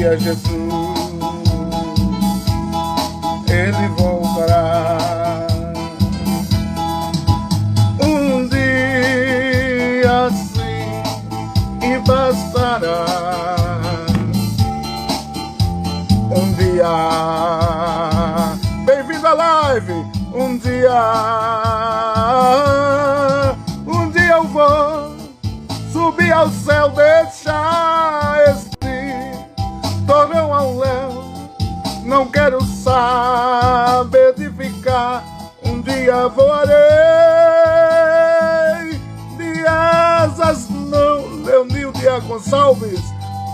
dia Jesus, ele voltará. Um dia sim e bastará. Um dia, bem-vindo à live. Um dia eu vou subir ao céu, deixar este torrão ao léu. Não quero saber de ficar, um dia voarei de asas não. Leonil Dias Gonçalves,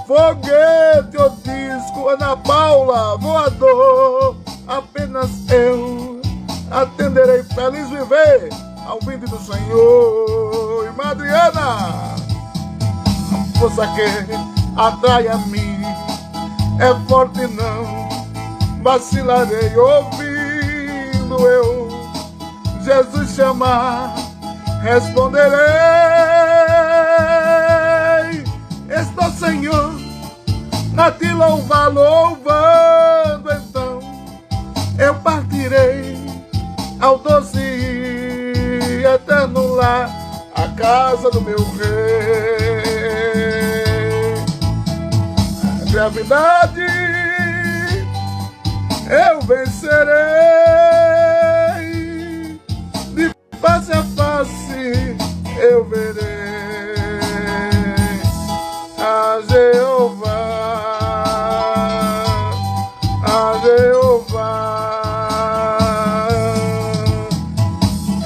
foguete ou disco, Ana Paula, voador, apenas eu atenderei, feliz viver ao vindo do Senhor. Irmã Adriana, força que atrai a mim é forte, não vacilarei, ouvindo eu Jesus chamar, responderei. Estou, Senhor, a te louvar, louvando, então eu partirei ao doce e eterno lar, a casa do meu rei. A gravidade eu vencerei, de face a face eu verei a Jeová, a Jeová.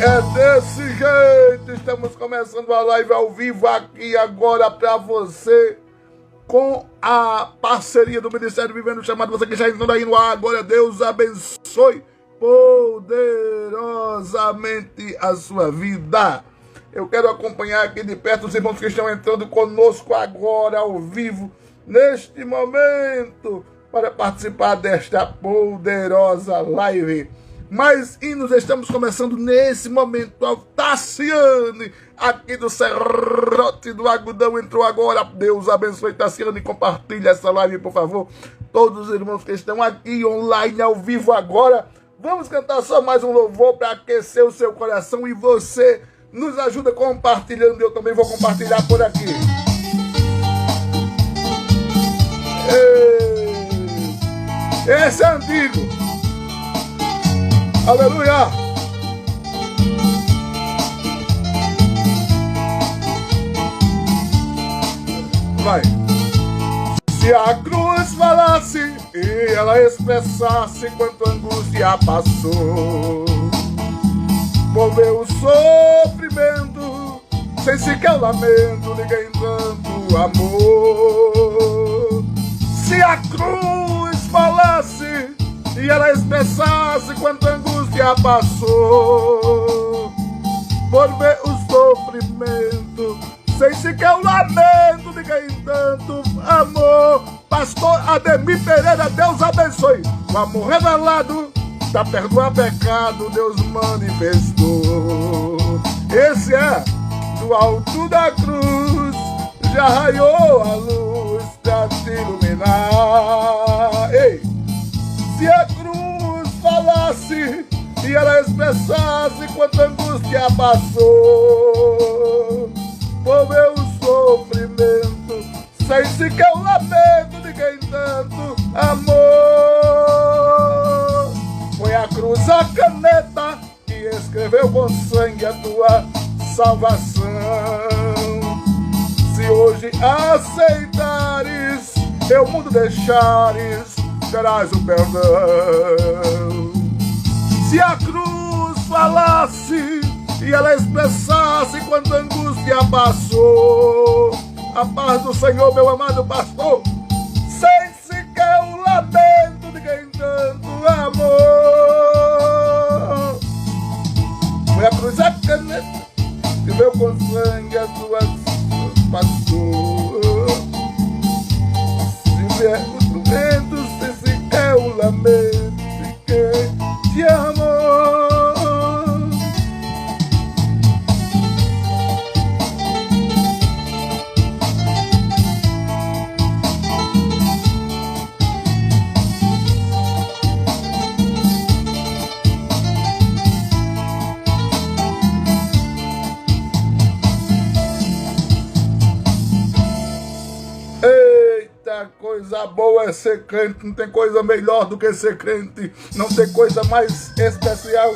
É desse jeito, estamos começando a live ao vivo aqui agora para você, com a parceria do Ministério Vivendo Chamado. Você que já entrou aí no ar, agora Deus abençoe poderosamente a sua vida. Eu quero acompanhar aqui de perto os irmãos que estão entrando conosco agora ao vivo, neste momento, para participar desta poderosa live. Mais hinos estamos começando nesse momento. A Tassiane, aqui do Serrote do Agudão, entrou agora. Deus abençoe, Tassiane. Compartilha essa live, por favor. Todos os irmãos que estão aqui online, ao vivo agora. Vamos cantar só mais um louvor para aquecer o seu coração. E você nos ajuda compartilhando. Eu também vou compartilhar por aqui. Esse é antigo. Aleluia! Vai! Se a cruz falasse e ela expressasse quanto angústia passou, moveu o sofrimento, sem sequer lamento, ninguém tanto amor. Se a cruz falasse e ela expressasse quanta angústia passou, por ver o sofrimento, sem sequer o lamento, ninguém tanto amor. Pastor Ademir Pereira, Deus abençoe. O amor revelado pra perdoar pecado, Deus manifestou. Esse é do alto da cruz, já raiou a luz pra te iluminar. Ei! Se a cruz falasse e ela expressasse quanta angústia passou, por ver o sofrimento, sem sequer o lamento, ninguém tanto amor. Foi a cruz a caneta que escreveu com sangue a tua salvação. Se hoje aceitares, teu mundo deixares, terás o perdão. Se a cruz falasse e ela expressasse quanta angústia passou, a paz do Senhor, meu amado pastor, sem sequer o lamento, ninguém tanto amor. Foi a cruz a caneta que veio com sangue as tuas passou. Se vier o vento, sem sequer o lamento, quem te amou. coisa boa é ser crente, não tem coisa melhor do que ser crente, não tem coisa mais especial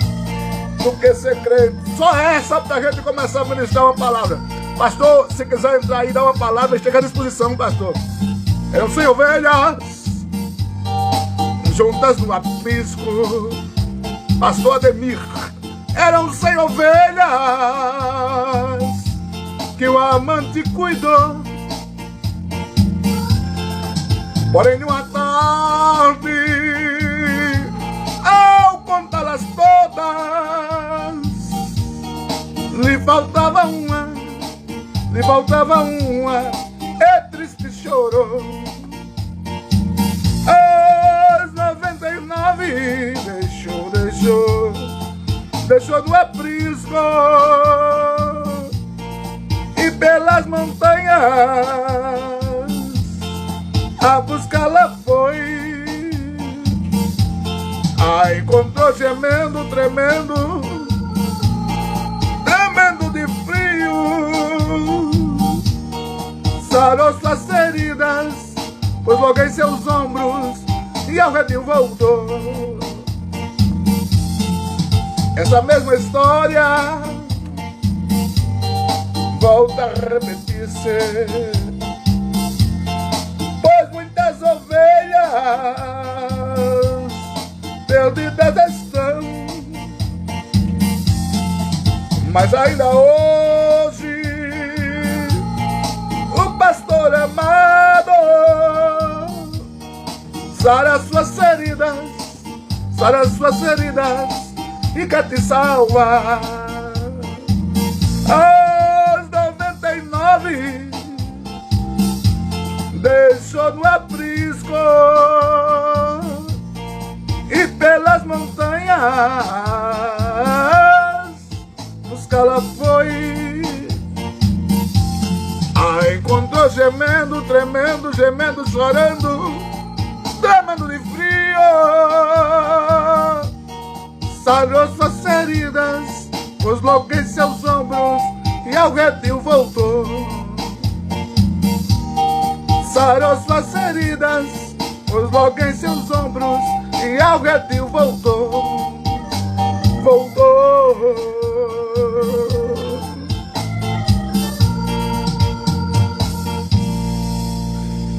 do que ser crente. Só essa pra gente começar a ministrar uma palavra. Pastor, se quiser entrar aí e dar uma palavra, esteja à disposição, pastor. Eu sei ovelhas juntas no aprisco. Pastor Ademir, eram 100 ovelhas que o amante cuidou. Porém, numa tarde, ao contá-las todas, lhe faltava uma, e triste chorou. As 99 deixou no aprisco, e pelas montanhas a buscá-la foi. A encontrou gemendo, tremendo de frio. Sarou suas feridas, pôs logo em seus ombros e ao redil voltou. Essa mesma história volta a repetir-se, pois muitas ovelhas perdidas estão, mas ainda hoje o pastor amado sara suas feridas e quer te salvar. As 99 deixou no aprisco, e pelas montanhas buscá-la foi. A encontrou gemendo, tremendo, chorando, tremendo de frio. Sarou suas feridas, pôs logo em seus ombros e ao redil voltou. Sarou suas feridas, pôs logo em seus ombros e ao redil voltou.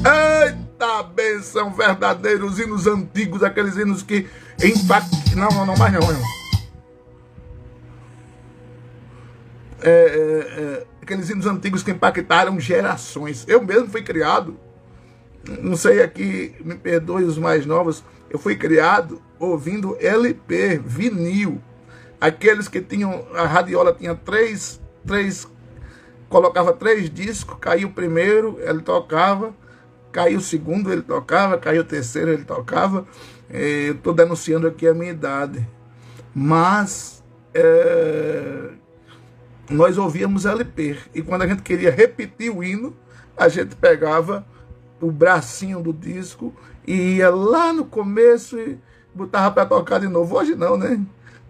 Eita bênção, verdadeiros hinos antigos, aqueles hinos que impactam. Não, mais não. Aqueles hinos antigos que impactaram gerações. Eu mesmo fui criado, não sei aqui, me perdoe os mais novos, eu fui criado ouvindo LP, vinil. Aqueles que tinham, a radiola tinha três, colocava 3 discos, caiu o primeiro, ele tocava, caiu o segundo, ele tocava, caiu o terceiro, ele tocava. Eu estou denunciando aqui a minha idade, mas nós ouvíamos LP, e quando a gente queria repetir o hino, a gente pegava o bracinho do disco e ia lá no começo e botava para tocar de novo. Hoje não, né?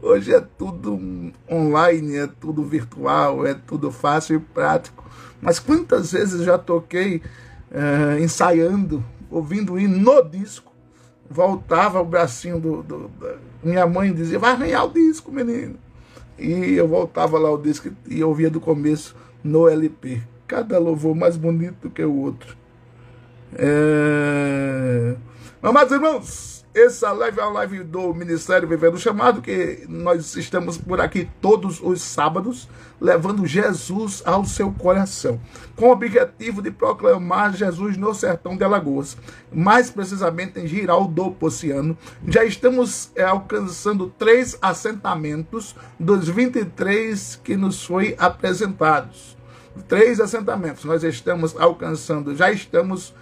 Hoje é tudo online, é tudo virtual, é tudo fácil e prático. Mas quantas vezes já toquei ensaiando, ouvindo o hino no disco, voltava o bracinho minha mãe dizia, vai arranhar o disco, menino. E eu voltava lá o disco e ouvia do começo no LP. Cada louvor mais bonito do que o outro. Amados irmãos, essa live é a live do Ministério Vivendo o Chamado, que nós estamos por aqui todos os sábados, levando Jesus ao seu coração, com o objetivo de proclamar Jesus no sertão de Alagoas, mais precisamente em Girau do Pociano. Já estamos alcançando 3 assentamentos dos 23 que nos foi apresentados. 3 assentamentos nós estamos alcançando, já estamos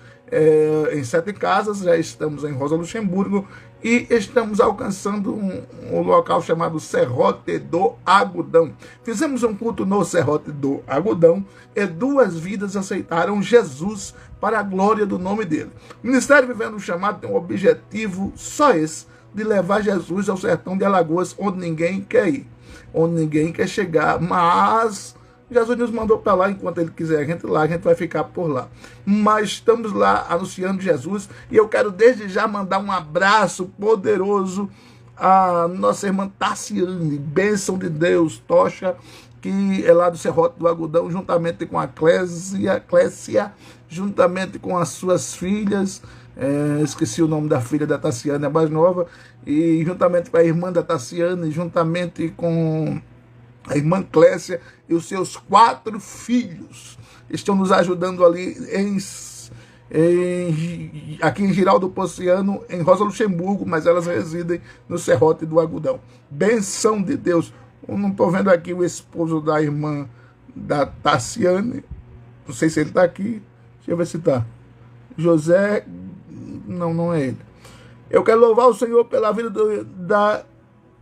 em 7 casas, já estamos em Rosa Luxemburgo e estamos alcançando um local chamado Serrote do Agudão. Fizemos um culto no Serrote do Agudão e 2 vidas aceitaram Jesus para a glória do nome dele. O Ministério Vivendo o Chamado tem um objetivo só esse, de levar Jesus ao sertão de Alagoas, onde ninguém quer ir, onde ninguém quer chegar, mas Jesus nos mandou para lá, enquanto Ele quiser a gente lá, a gente vai ficar por lá. Mas estamos lá anunciando Jesus, e eu quero desde já mandar um abraço poderoso à nossa irmã Tassiane, bênção de Deus, tocha, que é lá do Serrote do Agudão, juntamente com a Clécia, juntamente com as suas filhas, esqueci o nome da filha da Tassiane, a mais nova, e juntamente com a irmã da Tassiane, juntamente com a irmã Clécia e os seus 4 filhos, estão nos ajudando ali aqui em Giraldo Pociano, em Rosa Luxemburgo, mas elas residem no Serrote do Agudão. Benção de Deus. Eu não estou vendo aqui o esposo da irmã da Tassiane, não sei se ele está aqui, deixa eu ver se está. José, não é ele. Eu quero louvar o Senhor pela vida da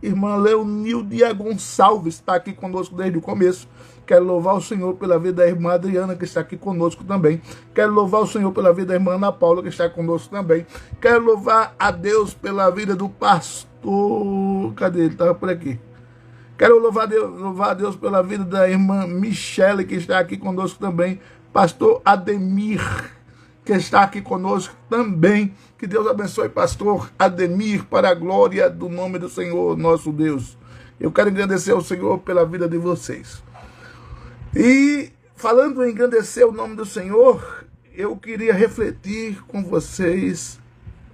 irmã Leonildia Gonçalves, está aqui conosco desde o começo. Quero louvar o Senhor pela vida da irmã Adriana, que está aqui conosco também. Quero louvar o Senhor pela vida da irmã Ana Paula, que está conosco também. Quero louvar a Deus pela vida do pastor... Cadê ele? Estava por aqui. Quero louvar a Deus pela vida da irmã Michele, que está aqui conosco também. Pastor Ademir, que está aqui conosco também. Que Deus abençoe, pastor Ademir, para a glória do nome do Senhor, nosso Deus. Eu quero agradecer ao Senhor pela vida de vocês. E, falando em engrandecer o nome do Senhor, eu queria refletir com vocês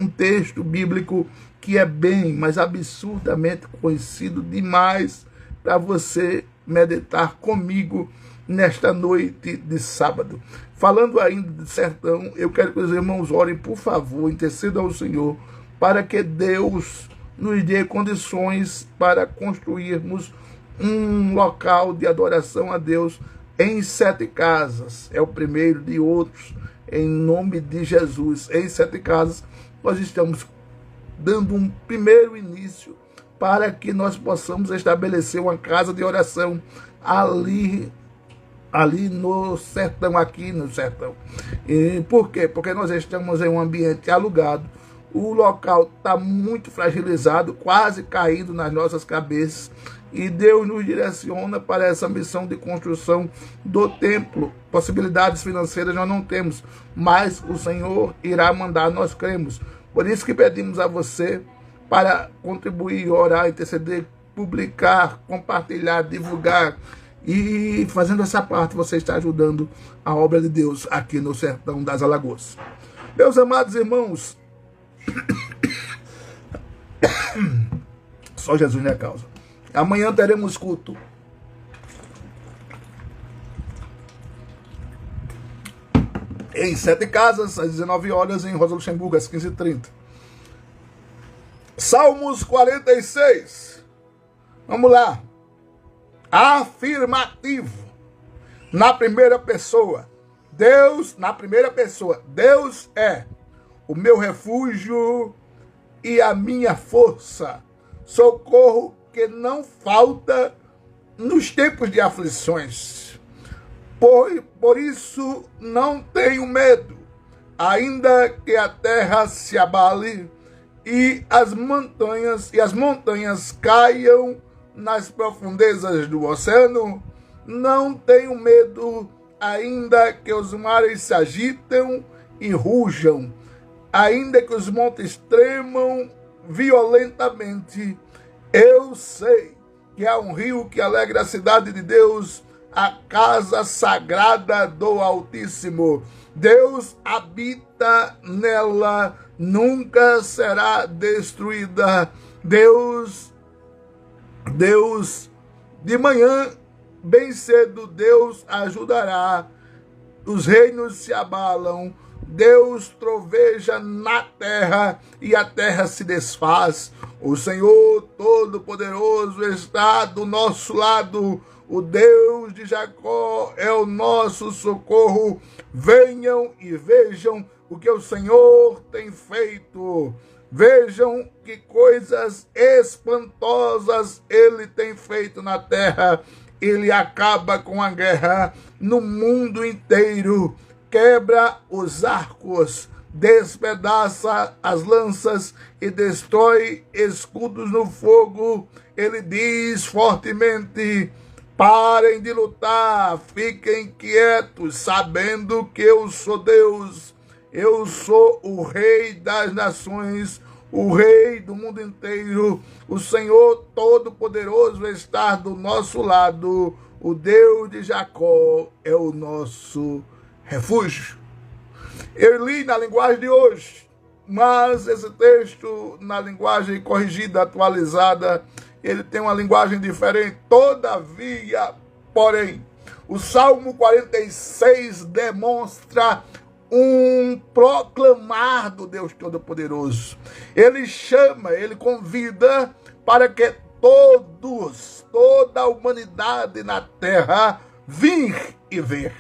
um texto bíblico que é bem, mas absurdamente conhecido demais para você meditar comigo nesta noite de sábado. Falando ainda de sertão, eu quero que os irmãos orem, por favor, intercedam ao Senhor, para que Deus nos dê condições para construirmos um local de adoração a Deus em 7 casas. É o primeiro de outros, em nome de Jesus. Em 7 casas, nós estamos dando um primeiro início para que nós possamos estabelecer uma casa de oração ali no sertão, aqui no sertão. E por quê? Porque nós estamos em um ambiente alugado, o local está muito fragilizado, quase caindo nas nossas cabeças, e Deus nos direciona para essa missão de construção do templo. Possibilidades financeiras nós não temos, mas o Senhor irá mandar, nós cremos. Por isso que pedimos a você para contribuir, orar, interceder, publicar, compartilhar, divulgar. E fazendo essa parte, você está ajudando a obra de Deus aqui no sertão das Alagoas. Meus amados irmãos, só Jesus não é causa. Amanhã teremos culto. Em 7 casas, às 19 horas, em Rosa Luxemburgo, às 15h30. Salmos 46. Vamos lá. Afirmativo. Na primeira pessoa. Deus, na primeira pessoa. Deus é o meu refúgio e a minha força. Socorro que não falta nos tempos de aflições. Por isso não tenho medo, ainda que a terra se abale e as montanhas caiam nas profundezas do oceano. Não tenho medo, ainda que os mares se agitem e rujam, ainda que os montes tremam violentamente. Eu sei que há um rio que alegra a cidade de Deus, a casa sagrada do Altíssimo. Deus habita nela, nunca será destruída. Deus, de manhã, bem cedo, Deus ajudará. Os reinos se abalam. Deus troveja na terra e a terra se desfaz. O Senhor Todo-Poderoso está do nosso lado. O Deus de Jacó é o nosso socorro. Venham e vejam o que o Senhor tem feito. Vejam que coisas espantosas Ele tem feito na terra. Ele acaba com a guerra no mundo inteiro. Quebra os arcos, despedaça as lanças e destrói escudos no fogo. Ele diz fortemente: Parem de lutar, fiquem quietos, sabendo que eu sou Deus. Eu sou o Rei das nações, o Rei do mundo inteiro. O Senhor Todo-Poderoso está do nosso lado. O Deus de Jacó é o nosso refúgio. Eu li na linguagem de hoje, mas esse texto, na linguagem corrigida, atualizada, ele tem uma linguagem diferente. Todavia, porém, o Salmo 46 demonstra um proclamar do Deus Todo-Poderoso. Ele chama, ele convida para que toda a humanidade na terra, vir e ver.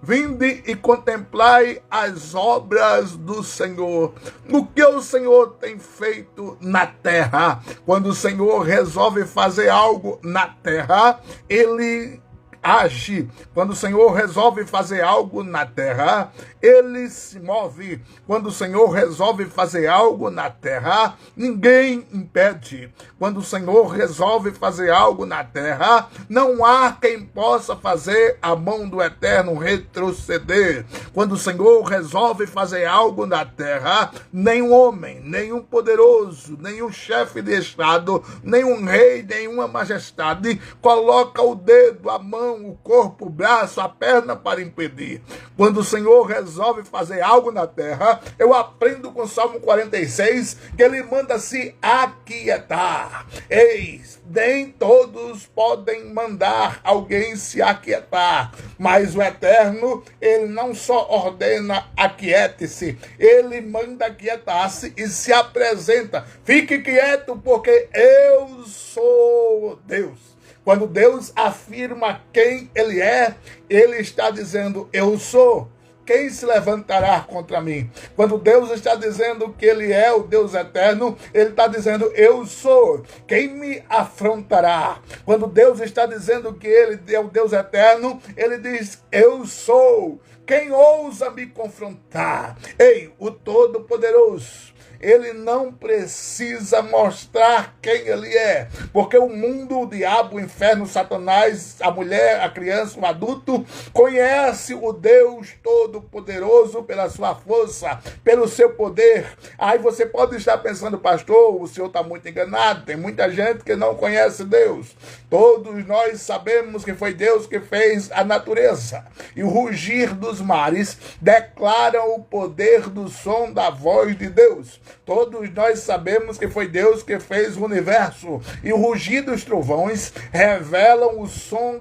Vinde e contemplai as obras do Senhor. O que o Senhor tem feito na terra? Quando o Senhor resolve fazer algo na terra, ele age. Quando o Senhor resolve fazer algo na terra, ele se move. Quando o Senhor resolve fazer algo na terra, ninguém impede. Quando o Senhor resolve fazer algo na terra, não há quem possa fazer a mão do Eterno retroceder. Quando o Senhor resolve fazer algo na terra, nenhum homem, nenhum poderoso, nenhum chefe de estado, nenhum rei, nenhuma majestade coloca o dedo, a mão, o corpo, o braço, a perna para impedir. Quando o Senhor resolve fazer algo na terra, eu aprendo com o Salmo 46 que ele manda se aquietar. Eis, nem todos podem mandar alguém se aquietar, mas o Eterno, ele não só ordena aquiete-se, ele manda aquietar-se e se apresenta. Fique quieto, porque eu sou Deus. Quando Deus afirma quem ele é, ele está dizendo, eu sou. Quem se levantará contra mim? Quando Deus está dizendo que ele é o Deus eterno, ele está dizendo, eu sou. Quem me afrontará? Quando Deus está dizendo que ele é o Deus eterno, ele diz, eu sou. Quem ousa me confrontar? Ei, o Todo-Poderoso, ele não precisa mostrar quem ele é, porque o mundo, o diabo, o inferno, Satanás, a mulher, a criança, o adulto, conhece o Deus Todo-Poderoso pela sua força, pelo seu poder. Aí você pode estar pensando, pastor, o senhor está muito enganado, tem muita gente que não conhece Deus. Todos nós sabemos que foi Deus que fez a natureza, e o rugir dos mares declaram o poder do som da voz de Deus. Todos nós sabemos que foi Deus que fez o universo, e o rugir dos trovões revelam o som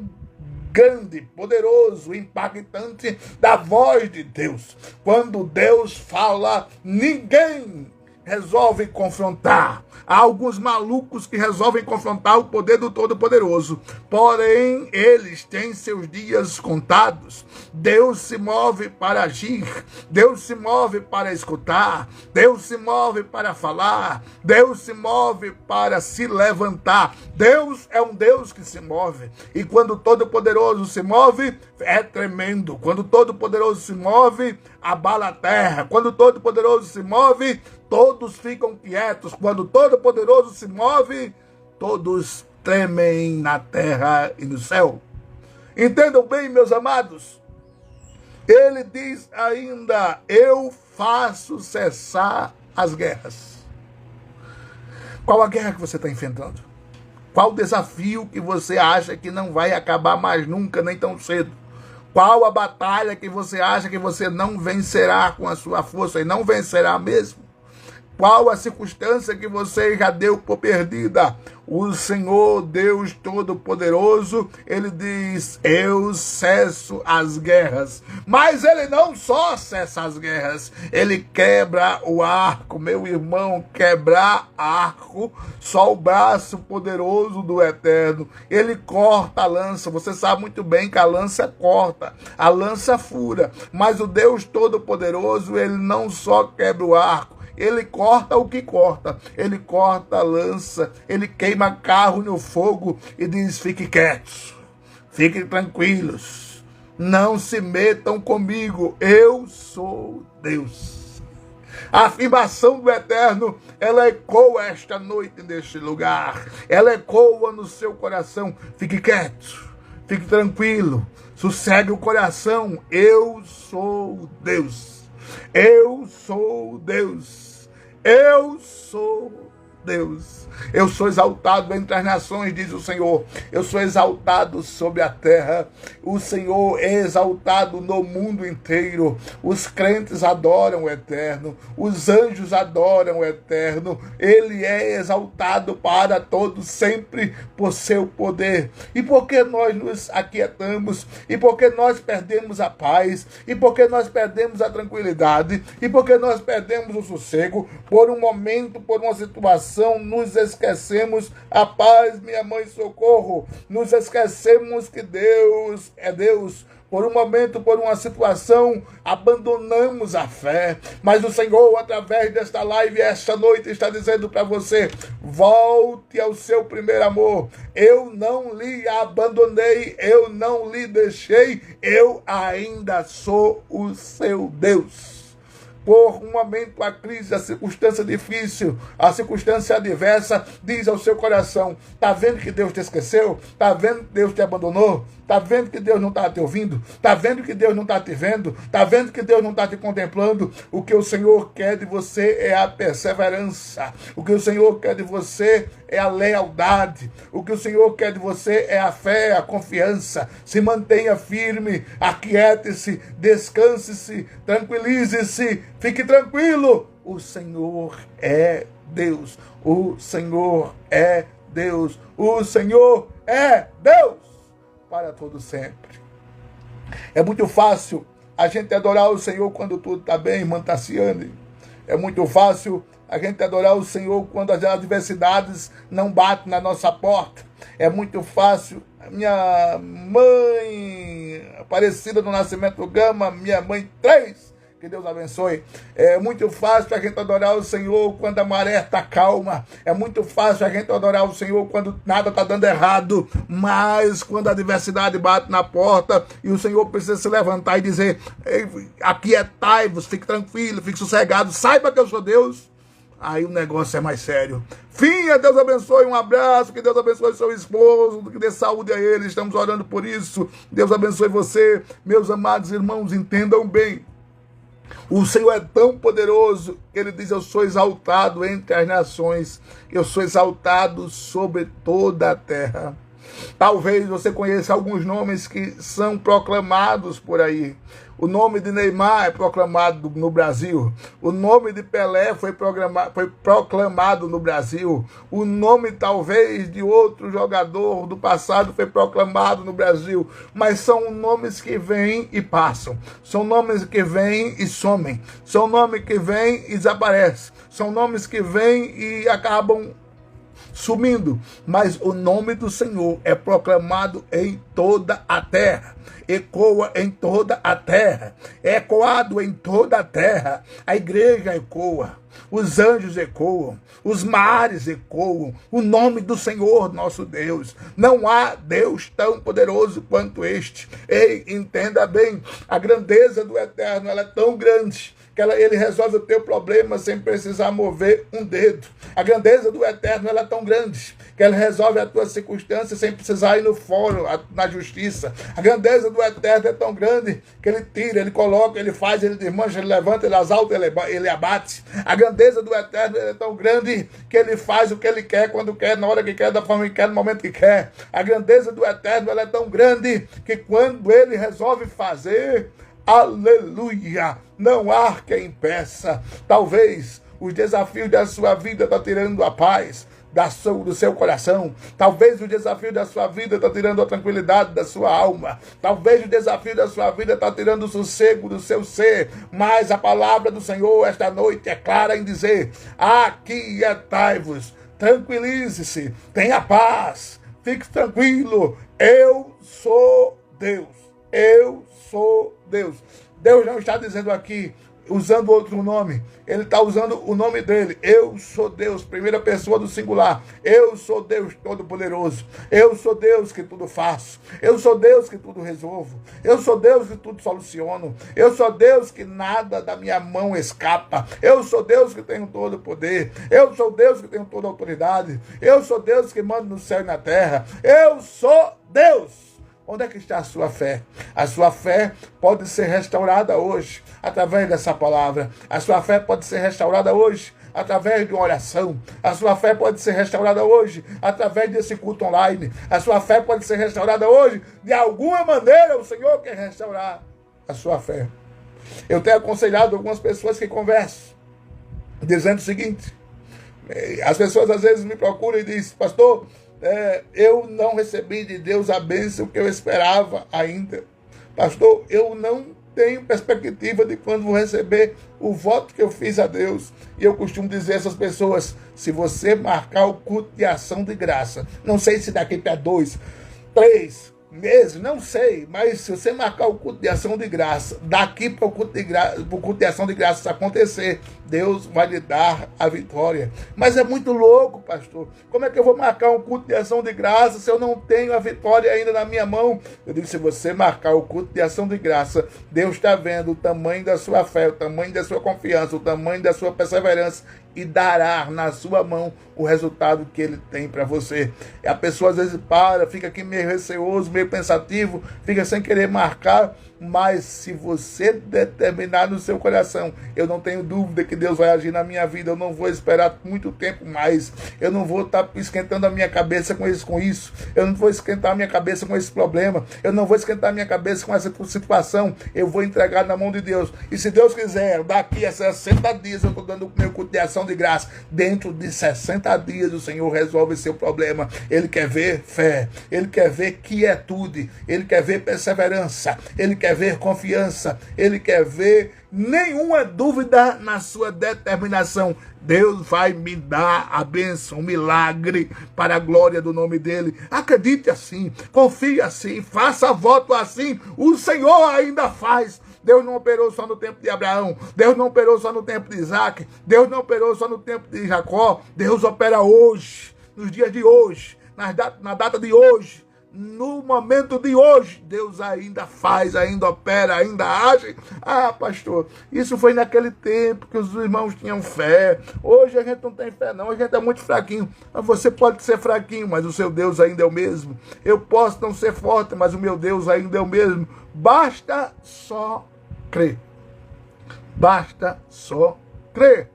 grande, poderoso, impactante da voz de Deus. Quando Deus fala, ninguém resolve confrontar. Há alguns malucos que resolvem confrontar o poder do Todo-Poderoso, porém eles têm seus dias contados. Deus se move para agir, Deus se move para escutar, Deus se move para falar, Deus se move para se levantar. Deus é um Deus que se move, e quando o Todo-Poderoso se move, é tremendo. Quando o Todo-Poderoso se move, abala a terra. Quando o Todo-Poderoso se move, todos ficam quietos. Quando o Todo-Poderoso se move, todos tremem na terra e no céu. Entendam bem, meus amados. Ele diz ainda, eu faço cessar as guerras. Qual a guerra que você está enfrentando? Qual o desafio que você acha que não vai acabar mais nunca, nem tão cedo? Qual a batalha que você acha que você não vencerá com a sua força e não vencerá mesmo? Qual a circunstância que você já deu por perdida? O Senhor Deus Todo-Poderoso, ele diz, eu cesso as guerras. Mas ele não só cessa as guerras, ele quebra o arco. Meu irmão, quebrar arco, só o braço poderoso do Eterno. Ele corta a lança. Você sabe muito bem que a lança corta, a lança fura. Mas o Deus Todo-Poderoso, ele não só quebra o arco, ele corta o que corta, ele corta a lança, ele queima carro no fogo e diz, fiquem quietos, fiquem tranquilos, não se metam comigo, eu sou Deus. A afirmação do Eterno, ela ecoa esta noite neste lugar. Ela ecoa no seu coração. Fique quieto, fique tranquilo, sossegue o coração. Eu sou Deus. Eu sou Deus. Eu sou Deus. Eu sou exaltado entre as nações, diz o Senhor. Eu sou exaltado sobre a terra. O Senhor é exaltado no mundo inteiro. Os crentes adoram o Eterno. Os anjos adoram o Eterno. Ele é exaltado para todos sempre por seu poder. E porque nós nos aquietamos, e porque nós perdemos a paz, e porque nós perdemos a tranquilidade, e porque nós perdemos o sossego, por um momento, por uma situação, nos esquecemos a paz, minha mãe, socorro. Nos esquecemos que Deus é Deus. Por um momento, por uma situação, abandonamos a fé. Mas o Senhor, através desta live, esta noite, está dizendo para você: volte ao seu primeiro amor. Eu não lhe abandonei, eu não lhe deixei, eu ainda sou o seu Deus. Por um momento, a crise, a circunstância difícil, a circunstância adversa, diz ao seu coração: está vendo que Deus te esqueceu? Está vendo que Deus te abandonou? Está vendo que Deus não está te ouvindo? Está vendo que Deus não está te vendo? Está vendo que Deus não está te contemplando? O que o Senhor quer de você é a perseverança. O que o Senhor quer de você é a lealdade. O que o Senhor quer de você é a fé, a confiança. Se mantenha firme, aquiete-se, descanse-se, tranquilize-se, fique tranquilo. O Senhor é Deus. O Senhor é Deus. O Senhor é Deus para todo sempre. É muito fácil a gente adorar o Senhor quando tudo está bem, irmã Tassiane. É muito fácil a gente adorar o Senhor quando as adversidades não batem na nossa porta. É muito fácil. Minha mãe, Aparecida do Nascimento Gama, minha mãe 3, que Deus abençoe. É muito fácil a gente adorar o Senhor quando a maré está calma. É muito fácil a gente adorar o Senhor quando nada está dando errado. Mas quando a adversidade bate na porta e o Senhor precisa se levantar e dizer: aquietai-vos, fique tranquilo, fique sossegado, saiba que eu sou Deus. Aí o negócio é mais sério. Finha, Deus abençoe, um abraço, que Deus abençoe seu esposo, que dê saúde a ele, estamos orando por isso. Deus abençoe você, meus amados irmãos, entendam bem. O Senhor é tão poderoso que Ele diz: eu sou exaltado entre as nações, eu sou exaltado sobre toda a terra. Talvez você conheça alguns nomes que são proclamados por aí. O nome de Neymar é proclamado no Brasil. O nome de Pelé foi proclamado no Brasil. O nome, talvez, de outro jogador do passado foi proclamado no Brasil. Mas são nomes que vêm e passam. São nomes que vêm e somem. São nomes que vêm e desaparecem. São nomes que vêm e acabam sumindo, mas o nome do Senhor é proclamado em toda a terra, ecoa em toda a terra, é ecoado em toda a terra. A igreja ecoa, os anjos ecoam, os mares ecoam, o nome do Senhor nosso Deus. Não há Deus tão poderoso quanto este. Ei, entenda bem, a grandeza do Eterno, ela é tão grande que ele resolve o teu problema sem precisar mover um dedo. A grandeza do Eterno, ela é tão grande que ele resolve a tua circunstância sem precisar ir no fórum, na justiça. A grandeza do Eterno é tão grande que ele tira, ele coloca, ele faz, ele desmancha, ele levanta, ele exalta, ele abate. A grandeza do Eterno é tão grande que ele faz o que ele quer, quando quer, na hora que quer, da forma que quer, no momento que quer. A grandeza do Eterno, ela é tão grande que quando ele resolve fazer, aleluia, não há quem impeça. Talvez os desafios da sua vida estão tirando a paz do seu coração. Talvez o desafio da sua vida está tirando a tranquilidade da sua alma. Talvez o desafio da sua vida está tirando o sossego do seu ser. Mas a palavra do Senhor esta noite é clara em dizer: aquietai-vos, tranquilize-se, tenha paz, fique tranquilo. Eu sou Deus. Eu sou Deus. Deus não está dizendo aqui: usando outro nome. Ele está usando o nome dele. Eu sou Deus, primeira pessoa do singular. Eu sou Deus Todo-Poderoso. Eu sou Deus que tudo faço. Eu sou Deus que tudo resolvo. Eu sou Deus que tudo soluciono. Eu sou Deus que nada da minha mão escapa. Eu sou Deus que tenho todo o poder. Eu sou Deus que tenho toda a autoridade. Eu sou Deus que manda no céu e na terra. Eu sou Deus. Onde é que está a sua fé? A sua fé pode ser restaurada hoje através dessa palavra. A sua fé pode ser restaurada hoje através de uma oração. A sua fé pode ser restaurada hoje através desse culto online. A sua fé pode ser restaurada hoje. De alguma maneira o Senhor quer restaurar a sua fé. Eu tenho aconselhado algumas pessoas que conversam, dizendo o seguinte. As pessoas às vezes me procuram e dizem: pastor, eu não recebi de Deus a bênção que eu esperava ainda. Pastor, eu não tenho perspectiva de quando vou receber o voto que eu fiz a Deus. E eu costumo dizer a essas pessoas: se você marcar o culto de ação de graça, não sei se daqui para 2, 3 meses, não sei, mas se você marcar o culto de ação de graça, daqui para o culto de ação de graça acontecer, Deus vai lhe dar a vitória. Mas é muito louco, pastor. Como é que eu vou marcar um culto de ação de graça se eu não tenho a vitória ainda na minha mão? Eu digo: se você marcar o culto de ação de graça, Deus está vendo o tamanho da sua fé, o tamanho da sua confiança, o tamanho da sua perseverança, e dará na sua mão o resultado que ele tem para você. E a pessoa às vezes fica aqui meio receoso, meio pensativo, fica sem querer marcar, mas se você determinar no seu coração, eu não tenho dúvida que Deus vai agir na minha vida. Eu não vou esperar muito tempo mais. Eu não vou estar esquentando a minha cabeça com isso. Eu não vou esquentar a minha cabeça com esse problema. Eu não vou esquentar a minha cabeça com essa situação. Eu vou entregar na mão de Deus. E se Deus quiser, daqui a 60 dias eu estou dando o meu culto de ação de graça. Dentro de 60 dias o Senhor resolve seu problema. Ele quer ver fé. Ele quer ver quietude. Ele quer ver perseverança. Ele quer ver confiança. Ele quer ver nenhuma dúvida na sua determinação. Deus vai me dar a bênção, um milagre para a glória do nome dele. Acredite assim, confie assim, faça voto assim. O Senhor ainda faz. Deus não operou só no tempo de Abraão. Deus não operou só no tempo de Isaac. Deus não operou só no tempo de Jacó. Deus opera hoje, nos dias de hoje, na data de hoje. No momento de hoje, Deus ainda faz, ainda opera, ainda age. Ah, pastor, isso foi naquele tempo que os irmãos tinham fé. Hoje a gente não tem fé não, a gente é muito fraquinho. Mas você pode ser fraquinho, mas o seu Deus ainda é o mesmo. Eu posso não ser forte, mas o meu Deus ainda é o mesmo. Basta só crer. Basta só crer.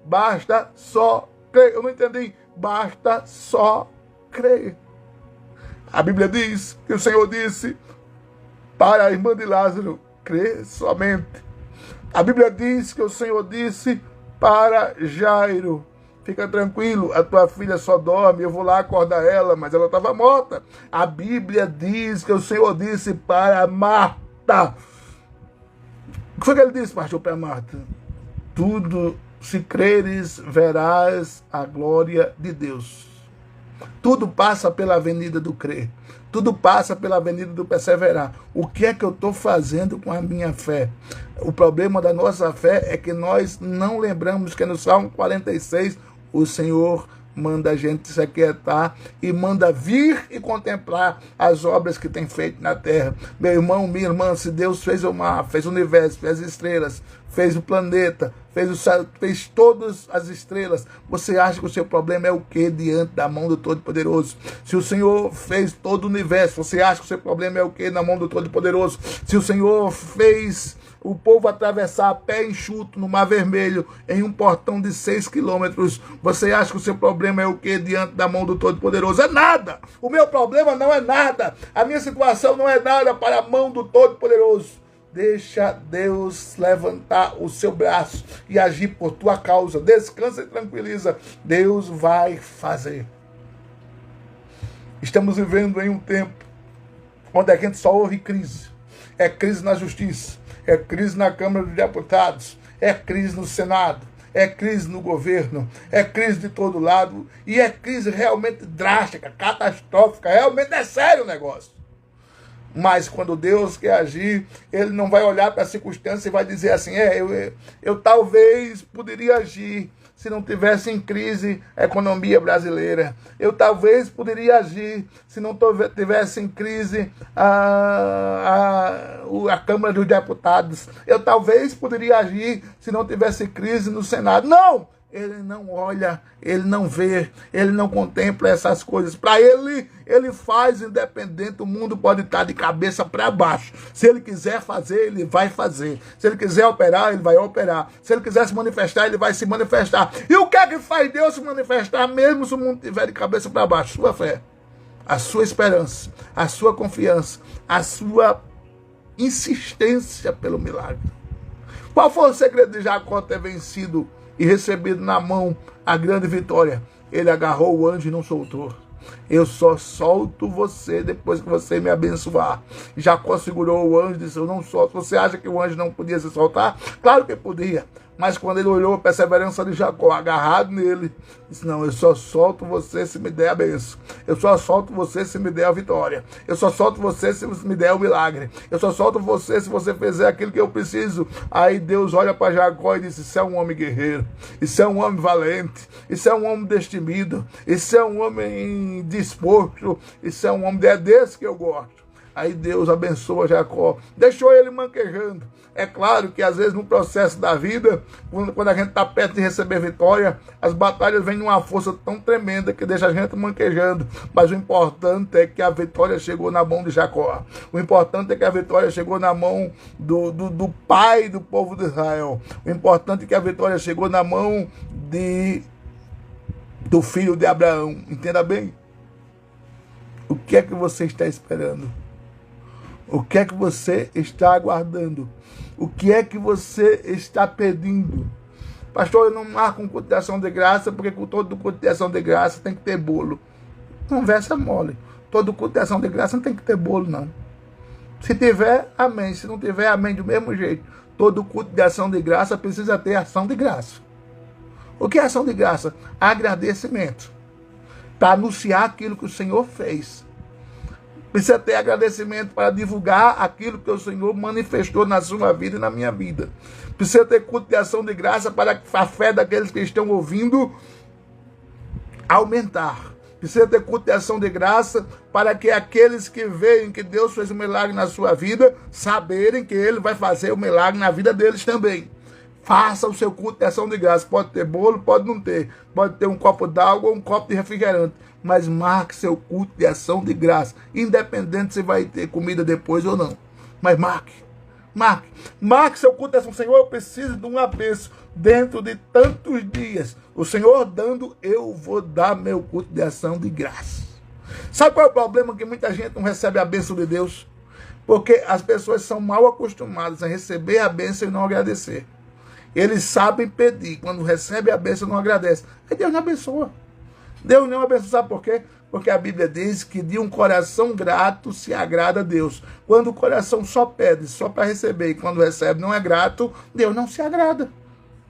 Basta só crer. Eu não entendi. Basta só crer. A Bíblia diz que o Senhor disse para a irmã de Lázaro: crê somente. A Bíblia diz que o Senhor disse para Jairo: fica tranquilo, a tua filha só dorme, eu vou lá acordar ela, mas ela estava morta. A Bíblia diz que o Senhor disse para Marta. O que foi que ele disse, pastor, para Marta? Tudo, se creres, verás a glória de Deus. Tudo passa pela avenida do crer. Tudo passa pela avenida do perseverar. O que é que eu estou fazendo com a minha fé? O problema da nossa fé é que nós não lembramos que no Salmo 46 o Senhor manda a gente se aquietar e manda vir e contemplar as obras que tem feito na terra. Meu irmão, minha irmã, se Deus fez o mar, fez o universo, fez as estrelas, fez o planeta, fez todas as estrelas, você acha que o seu problema é o quê diante da mão do Todo-Poderoso? Se o Senhor fez todo o universo, você acha que o seu problema é o quê na mão do Todo-Poderoso? Se o Senhor fez o povo atravessar a pé enxuto no Mar Vermelho em um portão de 6 quilômetros, você acha que o seu problema é o quê diante da mão do Todo-Poderoso? É nada! O meu problema não é nada! A minha situação não é nada para a mão do Todo-Poderoso. Deixa Deus levantar o seu braço e agir por tua causa. Descansa e tranquiliza. Deus vai fazer. Estamos vivendo em um tempo onde a gente só ouve crise. É crise na justiça, é crise na Câmara dos Deputados, é crise no Senado, é crise no governo, é crise de todo lado, e é crise realmente drástica, catastrófica, realmente é sério o negócio. Mas quando Deus quer agir, ele não vai olhar para a circunstância e vai dizer assim, eu talvez poderia agir se não tivesse em crise a economia brasileira. Eu talvez poderia agir se não tivesse em crise a Câmara dos Deputados. Eu talvez poderia agir se não tivesse crise no Senado. Não! Ele não olha, ele não vê, ele não contempla essas coisas. Para ele, ele faz independente. O mundo pode estar de cabeça para baixo. Se ele quiser fazer, ele vai fazer. Se ele quiser operar, ele vai operar. Se ele quiser se manifestar, ele vai se manifestar. E o que é que faz Deus se manifestar, mesmo se o mundo estiver de cabeça para baixo? Sua fé, a sua esperança, a sua confiança, a sua insistência pelo milagre. Qual foi o segredo de Jacó ter vencido e recebido na mão a grande vitória? Ele agarrou o anjo e não soltou. Eu só solto você depois que você me abençoar. Jacó segurou o anjo e disse, eu não solto. Você acha que o anjo não podia se soltar? Claro que podia. Mas quando ele olhou a perseverança de Jacó agarrado nele, disse, não, eu só solto você se me der a bênção. Eu só solto você se me der a vitória. Eu só solto você se me der o milagre. Eu só solto você se você fizer aquilo que eu preciso. Aí Deus olha para Jacó e disse, isso é um homem guerreiro. Isso é um homem valente. Isso é um homem destemido. Isso é um homem disposto. Isso é um homem desse que eu gosto. Aí Deus abençoa Jacó, deixou ele manquejando. É claro que às vezes no processo da vida, quando a gente está perto de receber vitória, as batalhas vêm numa força tão tremenda que deixa a gente manquejando. Mas o importante é que a vitória chegou na mão de Jacó. O importante é que a vitória chegou na mão do pai do povo de Israel. O importante é que a vitória chegou na mão do filho de Abraão. Entenda bem. O que é que você está esperando? O que é que você está aguardando? O que é que você está pedindo? Pastor, eu não marco um culto de ação de graça, porque com todo culto de ação de graça tem que ter bolo. Conversa mole. Todo culto de ação de graça não tem que ter bolo, não. Se tiver, amém. Se não tiver, amém do mesmo jeito. Todo culto de ação de graça precisa ter ação de graça. O que é ação de graça? Agradecimento. Para anunciar aquilo que o Senhor fez. Precisa ter agradecimento para divulgar aquilo que o Senhor manifestou na sua vida e na minha vida. Precisa ter culto de ação de graça para a fé daqueles que estão ouvindo aumentar. Precisa ter culto de ação de graça para que aqueles que veem que Deus fez um milagre na sua vida, saberem que Ele vai fazer o milagre na vida deles também. Faça o seu culto de ação de graça. Pode ter bolo, pode não ter. Pode ter um copo d'água ou um copo de refrigerante. Mas marque seu culto de ação de graça. Independente se vai ter comida depois ou não. Mas marque. Marque seu culto de ação. Senhor, eu preciso de uma bênção dentro de tantos dias. O Senhor dando, eu vou dar meu culto de ação de graça. Sabe qual é o problema? Que muita gente não recebe a bênção de Deus. Porque as pessoas são mal acostumadas a receber a bênção e não agradecer. Eles sabem pedir. Quando recebe a bênção, não agradece. Aí Deus não abençoa. Deus não abençoa, sabe por quê? Porque a Bíblia diz que de um coração grato se agrada a Deus. Quando o coração só pede, só para receber, e quando recebe não é grato, Deus não se agrada.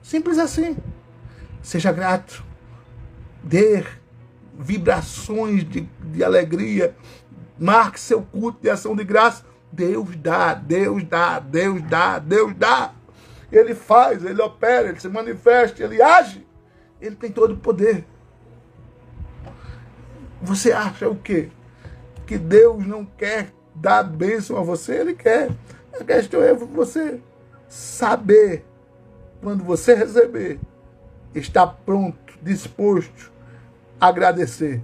Simples assim. Seja grato. Dê vibrações de alegria. Marque seu culto de ação de graça. Deus dá, Deus dá, Deus dá, Deus dá. Ele faz, ele opera, ele se manifesta, ele age. Ele tem todo o poder. Você acha o quê? Que Deus não quer dar bênção a você? Ele quer. A questão é você saber, quando você receber, estar pronto, disposto a agradecer.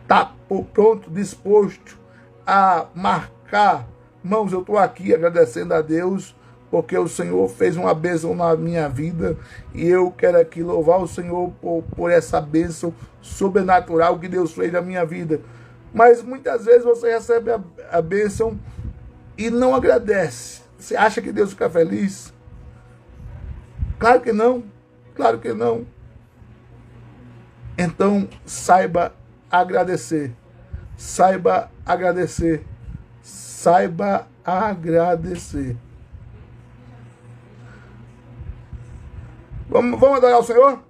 Está pronto, disposto a marcar. Irmãos, eu estou aqui agradecendo a Deus, porque o Senhor fez uma bênção na minha vida e eu quero aqui louvar o Senhor por essa bênção sobrenatural que Deus fez na minha vida. Mas muitas vezes você recebe a bênção e não agradece. Você acha que Deus fica feliz? Claro que não. Claro que não. Então, saiba agradecer. Saiba agradecer. Saiba agradecer. Vamos adorar o Senhor?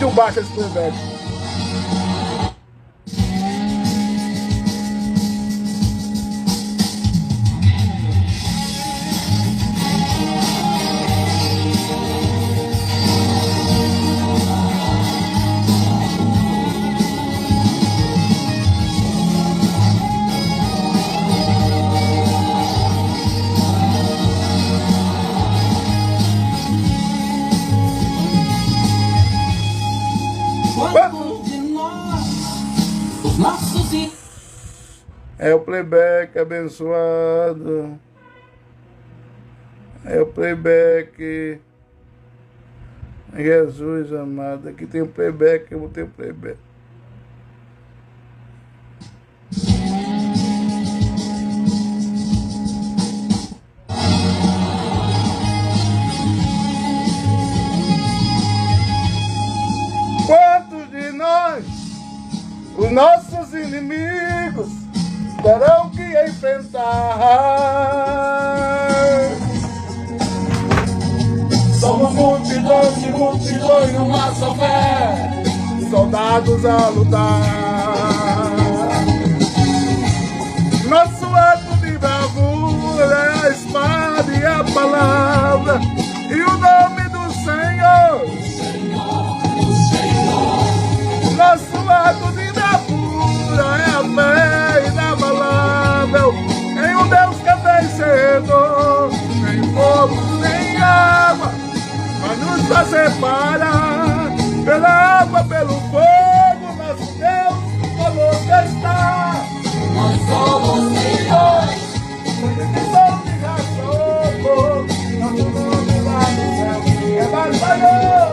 muito baixo esse playback. É o playback abençoado. É o playback. Jesus amado. Aqui tem o playback, eu vou ter o playback. Quantos de nós, os nossos inimigos, terão que enfrentar? Somos multidões e multidões numa só fé, soldados a lutar. Nosso ato de bravura é a espada e a palavra, e o nome do Senhor. Nosso ato de bravura é a fé inabalável em um Deus que é vencedor. Nem fogo, nem água vai nos fazer parar. Pela água, pelo fogo, nosso Deus conosco está. Nós somos filhos, que somos de raça, nosso nome lá no céu é batalhão.